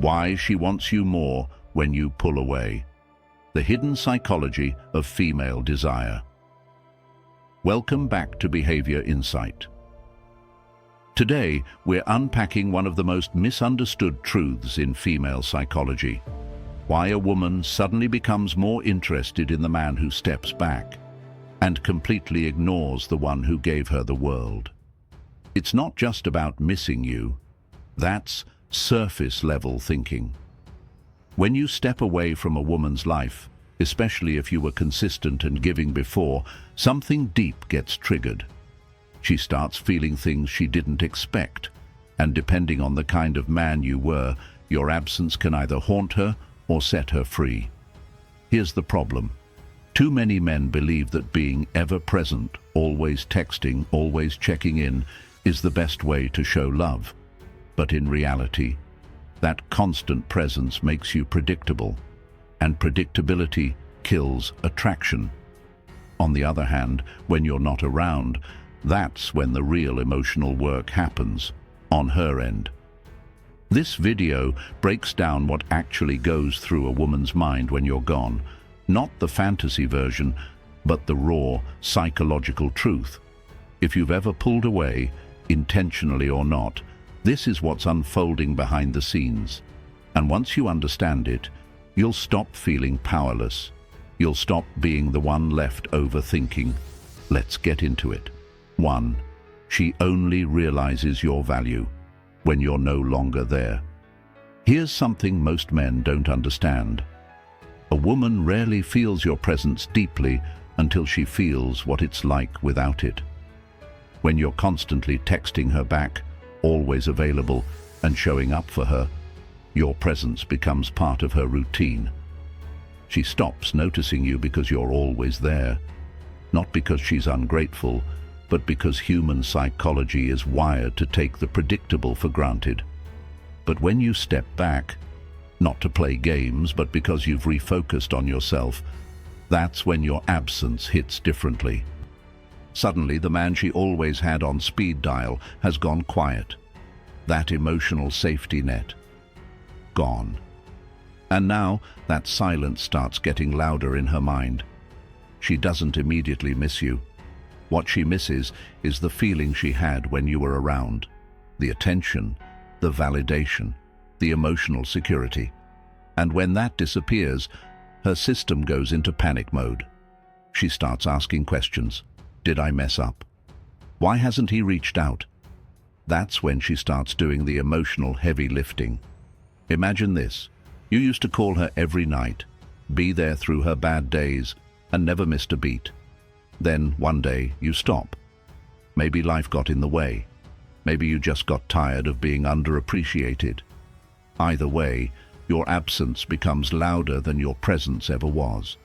Why she wants you more when you pull away. The hidden psychology of female desire. Welcome back to Behavior Insight. Today, we're unpacking one of the most misunderstood truths in female psychology. Why a woman suddenly becomes more interested in the man who steps back and completely ignores the one who gave her the world. It's not just about missing you. That's surface-level thinking. When you step away from a woman's life, especially if you were consistent and giving before, something deep gets triggered. She starts feeling things she didn't expect, and depending on the kind of man you were, your absence can either haunt her or set her free. Here's the problem. Too many men believe that being ever present, always texting, always checking in, is the best way to show love. But in reality, that constant presence makes you predictable, and predictability kills attraction. On the other hand, when you're not around, that's when the real emotional work happens, on her end. This video breaks down what actually goes through a woman's mind when you're gone, not the fantasy version, but the raw, psychological truth. If you've ever pulled away, intentionally or not, this is what's unfolding behind the scenes. And once you understand it, you'll stop feeling powerless. You'll stop being the one left overthinking. Let's get into it. 1. She only realizes your value when you're no longer there. Here's something most men don't understand. A woman rarely feels your presence deeply until she feels what it's like without it. When you're constantly texting her back, always available, and showing up for her, your presence becomes part of her routine. She stops noticing you because you're always there, not because she's ungrateful, but because human psychology is wired to take the predictable for granted. But when you step back, not to play games, but because you've refocused on yourself, that's when your absence hits differently. Suddenly, the man she always had on speed dial has gone quiet. That emotional safety net, gone. And now, that silence starts getting louder in her mind. She doesn't immediately miss you. What she misses is the feeling she had when you were around. The attention, the validation, the emotional security. And when that disappears, her system goes into panic mode. She starts asking questions. Did I mess up? Why hasn't he reached out? That's when she starts doing the emotional heavy lifting. Imagine this. You used to call her every night, be there through her bad days, and never missed a beat. Then, one day, you stop. Maybe life got in the way. Maybe you just got tired of being underappreciated. Either way, your absence becomes louder than your presence ever was.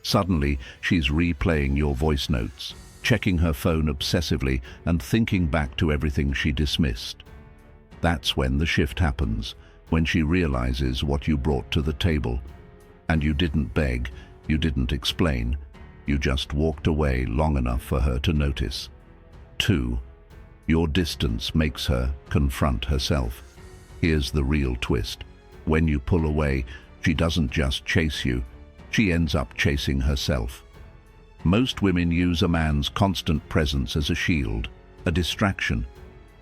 Suddenly, she's replaying your voice notes, checking her phone obsessively and thinking back to everything she dismissed. That's when the shift happens, when she realizes what you brought to the table. And you didn't beg, you didn't explain, you just walked away long enough for her to notice. 2. Your distance makes her confront herself. Here's the real twist. When you pull away, she doesn't just chase you, she ends up chasing herself. Most women use a man's constant presence as a shield, a distraction.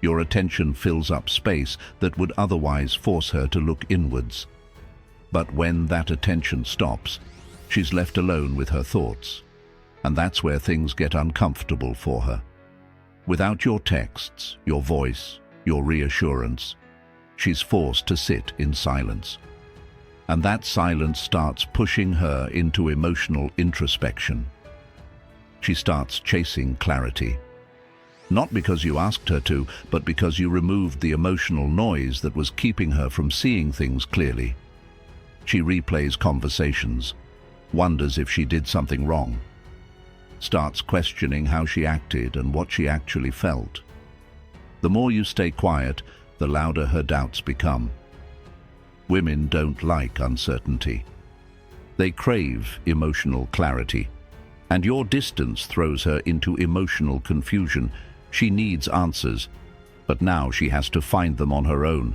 Your attention fills up space that would otherwise force her to look inwards. But when that attention stops, she's left alone with her thoughts. And that's where things get uncomfortable for her. Without your texts, your voice, your reassurance, she's forced to sit in silence. And that silence starts pushing her into emotional introspection. She starts chasing clarity. Not because you asked her to, but because you removed the emotional noise that was keeping her from seeing things clearly. She replays conversations, wonders if she did something wrong, starts questioning how she acted and what she actually felt. The more you stay quiet, the louder her doubts become. Women don't like uncertainty. They crave emotional clarity. And your distance throws her into emotional confusion. She needs answers, but now she has to find them on her own.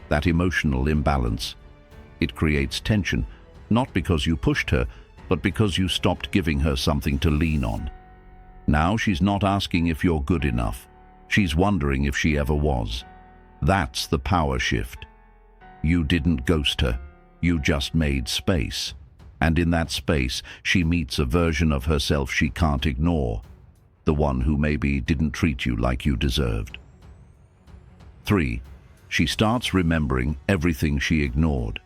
that emotional imbalance. It creates tension, not because you pushed her, but because you stopped giving her something to lean on. Now she's not asking if you're good enough. She's wondering if she ever was. That's the power shift. You didn't ghost her. You just made space. And in that space, she meets a version of herself she can't ignore. The one who maybe didn't treat you like you deserved. 3. She starts remembering everything she ignored.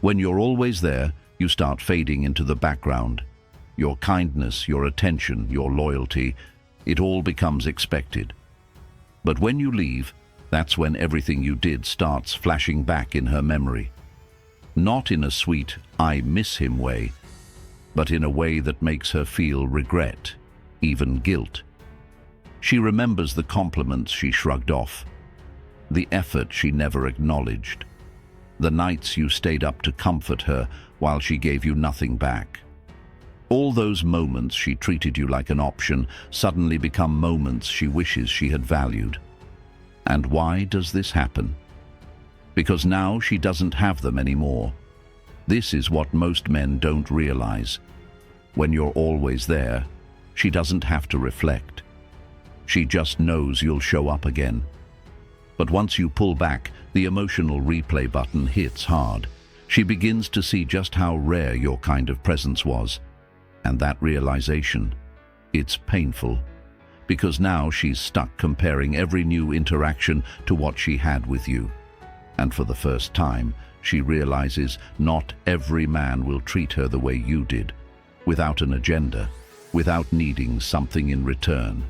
When you're always there, you start fading into the background. Your kindness, your attention, your loyalty, it all becomes expected. But when you leave, that's when everything you did starts flashing back in her memory. Not in a sweet, I miss him way, but in a way that makes her feel regret, even guilt. She remembers the compliments she shrugged off, the effort she never acknowledged, the nights you stayed up to comfort her while she gave you nothing back. All those moments she treated you like an option suddenly become moments she wishes she had valued. And why does this happen? Because now she doesn't have them anymore. This is what most men don't realize. When you're always there, she doesn't have to reflect. She just knows you'll show up again. But once you pull back, the emotional replay button hits hard. She begins to see just how rare your kind of presence was. And that realization, it's painful. Because now she's stuck comparing every new interaction to what she had with you. And for the first time, she realizes not every man will treat her the way you did, without an agenda, without needing something in return.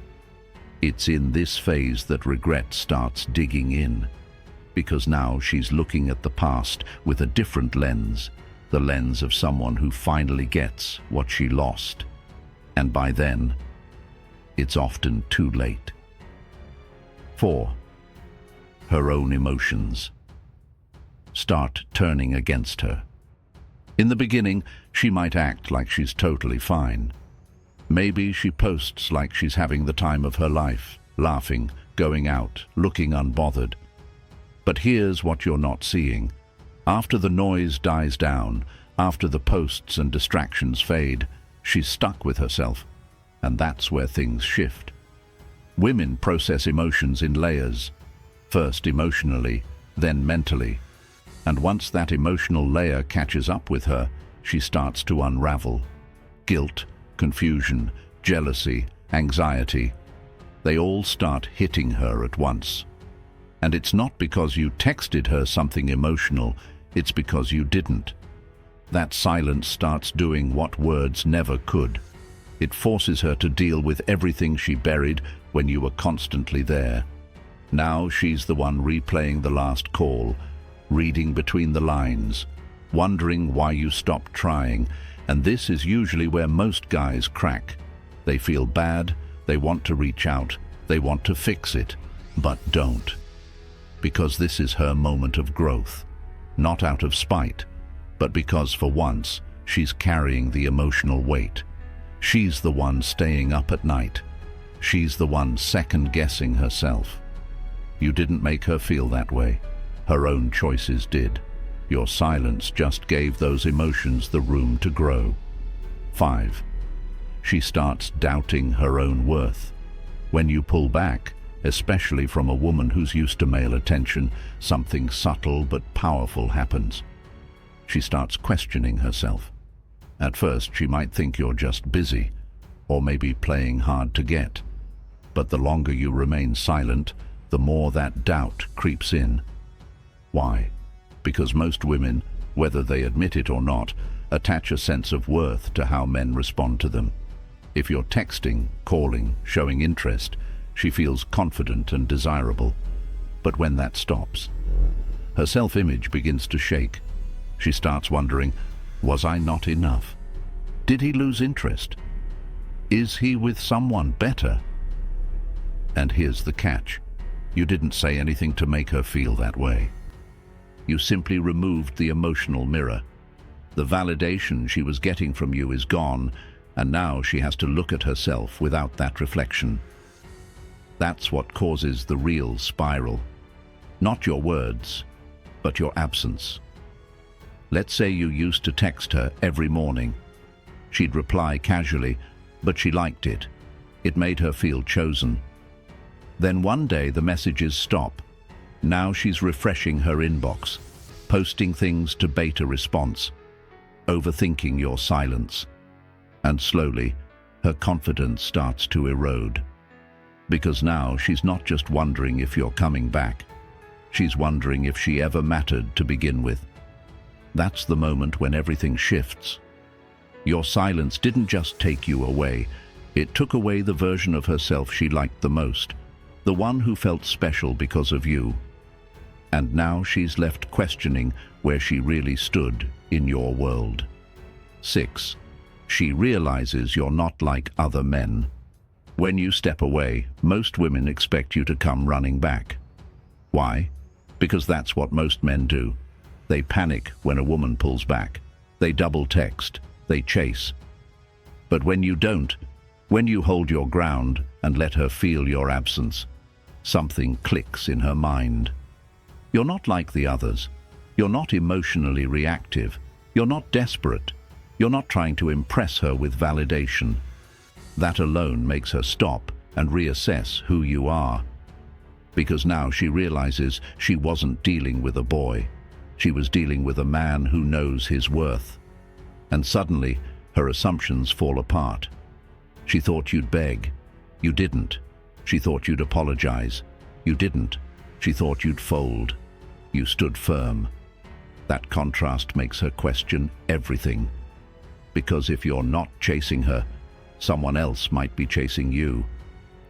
It's in this phase that regret starts digging in, because now she's looking at the past with a different lens, the lens of someone who finally gets what she lost. And by then, it's often too late. 4. Her own emotions start turning against her. In the beginning, she might act like she's totally fine. Maybe she posts like she's having the time of her life, laughing, going out, looking unbothered. But here's what you're not seeing. After the noise dies down, after the posts and distractions fade, she's stuck with herself. And that's where things shift. Women process emotions in layers. First emotionally, then mentally. And once that emotional layer catches up with her, she starts to unravel. Guilt, confusion, jealousy, anxiety, they all start hitting her at once. And it's not because you texted her something emotional, it's because you didn't. That silence starts doing what words never could. It forces her to deal with everything she buried when you were constantly there. Now she's the one replaying the last call, reading between the lines, wondering why you stopped trying, and this is usually where most guys crack. They feel bad, they want to reach out, they want to fix it, but don't. Because this is her moment of growth, not out of spite, but because for once she's carrying the emotional weight. She's the one staying up at night. She's the one second-guessing herself. You didn't make her feel that way. Her own choices did. Your silence just gave those emotions the room to grow. 5. She starts doubting her own worth. When you pull back, especially from a woman who's used to male attention, something subtle but powerful happens. She starts questioning herself. At first, she might think you're just busy, or maybe playing hard to get. But the longer you remain silent, the more that doubt creeps in. Why? Because most women, whether they admit it or not, attach a sense of worth to how men respond to them. If you're texting, calling, showing interest, she feels confident and desirable. But when that stops, her self-image begins to shake. She starts wondering, was I not enough? Did he lose interest? Is he with someone better? And here's the catch. You didn't say anything to make her feel that way. You simply removed the emotional mirror. The validation she was getting from you is gone, and now she has to look at herself without that reflection. That's what causes the real spiral. Not your words, but your absence. Let's say you used to text her every morning. She'd reply casually, but she liked it. It made her feel chosen. Then one day the messages stop. Now she's refreshing her inbox, posting things to bait a response, overthinking your silence. And slowly, her confidence starts to erode. Because now she's not just wondering if you're coming back. She's wondering if she ever mattered to begin with. That's the moment when everything shifts. Your silence didn't just take you away. It took away the version of herself she liked the most, the one who felt special because of you. And now she's left questioning where she really stood in your world. 6. She realizes you're not like other men. When you step away, most women expect you to come running back. Why? Because that's what most men do. They panic when a woman pulls back. They double text. They chase. But when you don't, when you hold your ground and let her feel your absence, something clicks in her mind. You're not like the others. You're not emotionally reactive. You're not desperate. You're not trying to impress her with validation. That alone makes her stop and reassess who you are. Because now she realizes she wasn't dealing with a boy. She was dealing with a man who knows his worth. And suddenly, her assumptions fall apart. She thought you'd beg. You didn't. She thought you'd apologize. You didn't. She thought you'd fold. You stood firm. That contrast makes her question everything. Because if you're not chasing her, someone else might be chasing you.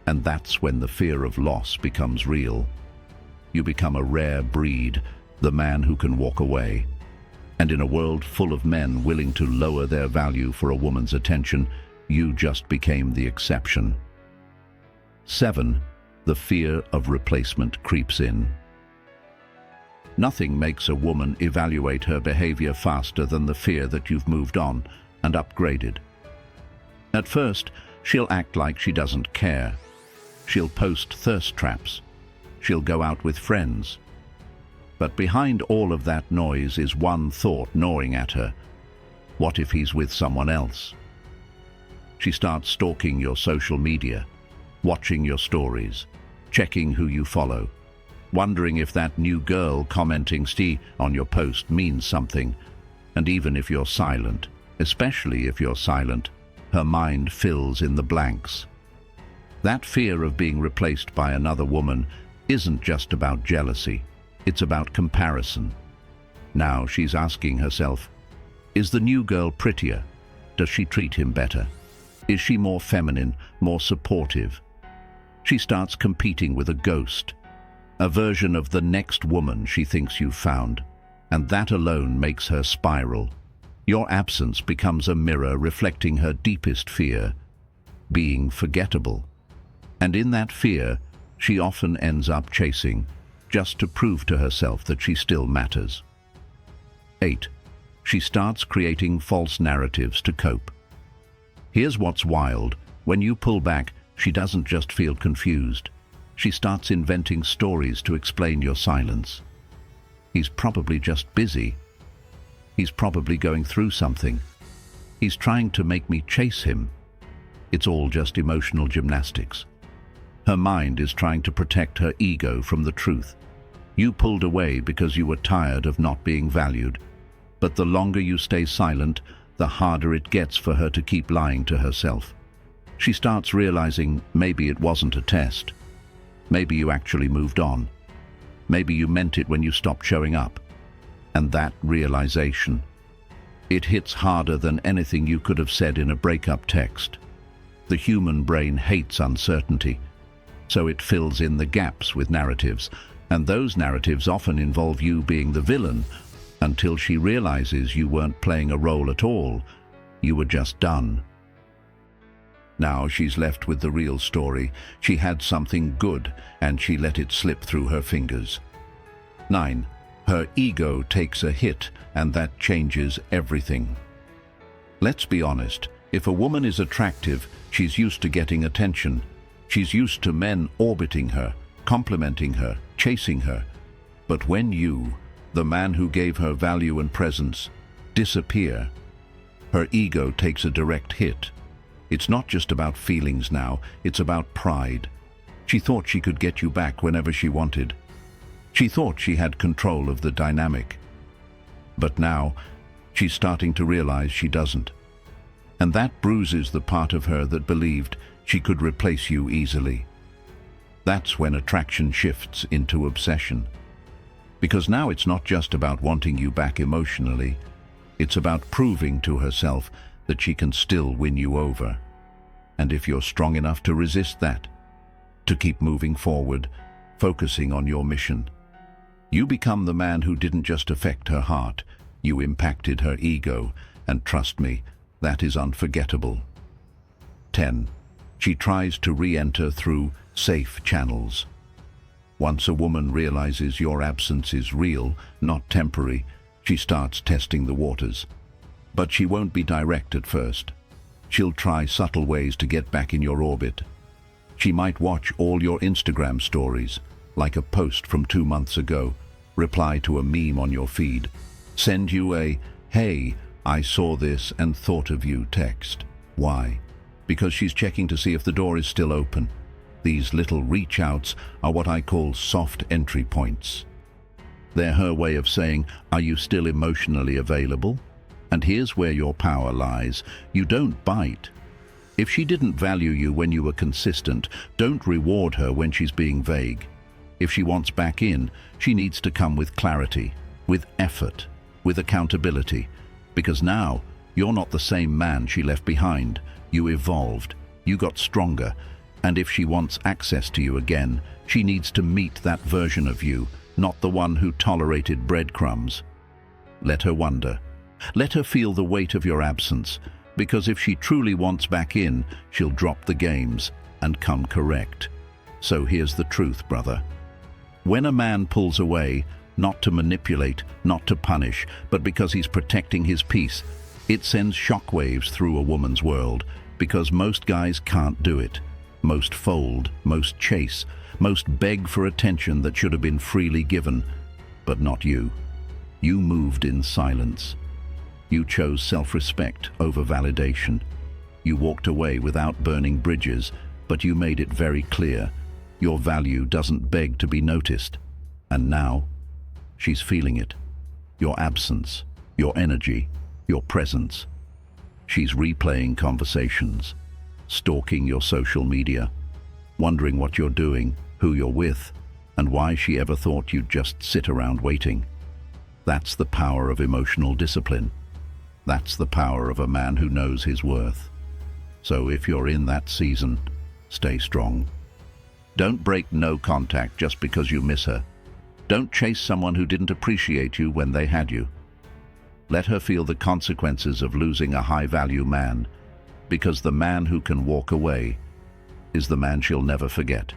And that's when the fear of loss becomes real. You become a rare breed, the man who can walk away. And in a world full of men willing to lower their value for a woman's attention, you just became the exception. 7. The fear of replacement creeps in. Nothing makes a woman evaluate her behavior faster than the fear that you've moved on and upgraded. At first, she'll act like she doesn't care. She'll post thirst traps. She'll go out with friends. But behind all of that noise is one thought gnawing at her. What if he's with someone else? She starts stalking your social media, watching your stories, checking who you follow, wondering if that new girl commenting on your post means something. And even if you're silent, especially if you're silent, her mind fills in the blanks. That fear of being replaced by another woman isn't just about jealousy, it's about comparison. Now she's asking herself, is the new girl prettier? Does she treat him better? Is she more feminine, more supportive? She starts competing with a ghost, a version of the next woman she thinks you've found, and that alone makes her spiral. Your absence becomes a mirror reflecting her deepest fear, being forgettable. And in that fear, she often ends up chasing, just to prove to herself that she still matters. 8. She starts creating false narratives to cope. Here's what's wild. When you pull back, she doesn't just feel confused. She starts inventing stories to explain your silence. He's probably just busy. He's probably going through something. He's trying to make me chase him. It's all just emotional gymnastics. Her mind is trying to protect her ego from the truth. You pulled away because you were tired of not being valued. But the longer you stay silent, the harder it gets for her to keep lying to herself. She starts realizing maybe it wasn't a test. Maybe you actually moved on. Maybe you meant it when you stopped showing up. And that realization, it hits harder than anything you could have said in a breakup text. The human brain hates uncertainty, so it fills in the gaps with narratives, and those narratives often involve you being the villain, until she realizes you weren't playing a role at all. You were just done. Now she's left with the real story. She had something good, and she let it slip through her fingers. 9. Her ego takes a hit, and that changes everything. Let's be honest, if a woman is attractive, she's used to getting attention. She's used to men orbiting her, complimenting her, chasing her. But when you, the man who gave her value and presence, disappear. Her ego takes a direct hit. It's not just about feelings now, it's about pride. She thought she could get you back whenever she wanted. She thought she had control of the dynamic. But now, she's starting to realize she doesn't. And that bruises the part of her that believed she could replace you easily. That's when attraction shifts into obsession. Because now it's not just about wanting you back emotionally, it's about proving to herself that she can still win you over. And if you're strong enough to resist that, to keep moving forward, focusing on your mission, you become the man who didn't just affect her heart, you impacted her ego, and trust me, that is unforgettable. 10. She tries to re-enter through safe channels. Once a woman realizes your absence is real, not temporary, she starts testing the waters. But she won't be direct at first. She'll try subtle ways to get back in your orbit. She might watch all your Instagram stories, like a post from 2 months ago, reply to a meme on your feed, send you a, "Hey, I saw this and thought of you" text. Why? Because she's checking to see if the door is still open. These little reach-outs are what I call soft entry points. They're her way of saying, "Are you still emotionally available?" And here's where your power lies. You don't bite. If she didn't value you when you were consistent, don't reward her when she's being vague. If she wants back in, she needs to come with clarity, with effort, with accountability. Because now, you're not the same man she left behind. You evolved, you got stronger, and if she wants access to you again, she needs to meet that version of you, not the one who tolerated breadcrumbs. Let her wonder. Let her feel the weight of your absence, because if she truly wants back in, she'll drop the games and come correct. So here's the truth, brother. When a man pulls away, not to manipulate, not to punish, but because he's protecting his peace, it sends shockwaves through a woman's world, because most guys can't do it. Most fold, most chase, most beg for attention that should have been freely given. But not you. You moved in silence. You chose self-respect over validation. You walked away without burning bridges, but you made it very clear. Your value doesn't beg to be noticed. And now, she's feeling it. Your absence, your energy, your presence. She's replaying conversations, stalking your social media, wondering what you're doing, who you're with, and why she ever thought you'd just sit around waiting. That's the power of emotional discipline. That's the power of a man who knows his worth. So if you're in that season, stay strong. Don't break no contact just because you miss her. Don't chase someone who didn't appreciate you when they had you. Let her feel the consequences of losing a high-value man, because the man who can walk away is the man she'll never forget.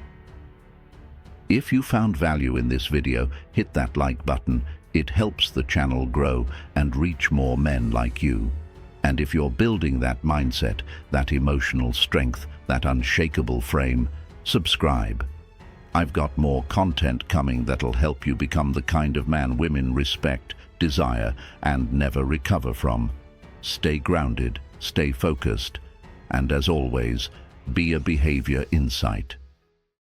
If you found value in this video, hit that like button. It helps the channel grow and reach more men like you. And if you're building that mindset, that emotional strength, that unshakable frame, subscribe. I've got more content coming that'll help you become the kind of man women respect, desire, and never recover from. Stay grounded, stay focused, and as always, be a behavior insight.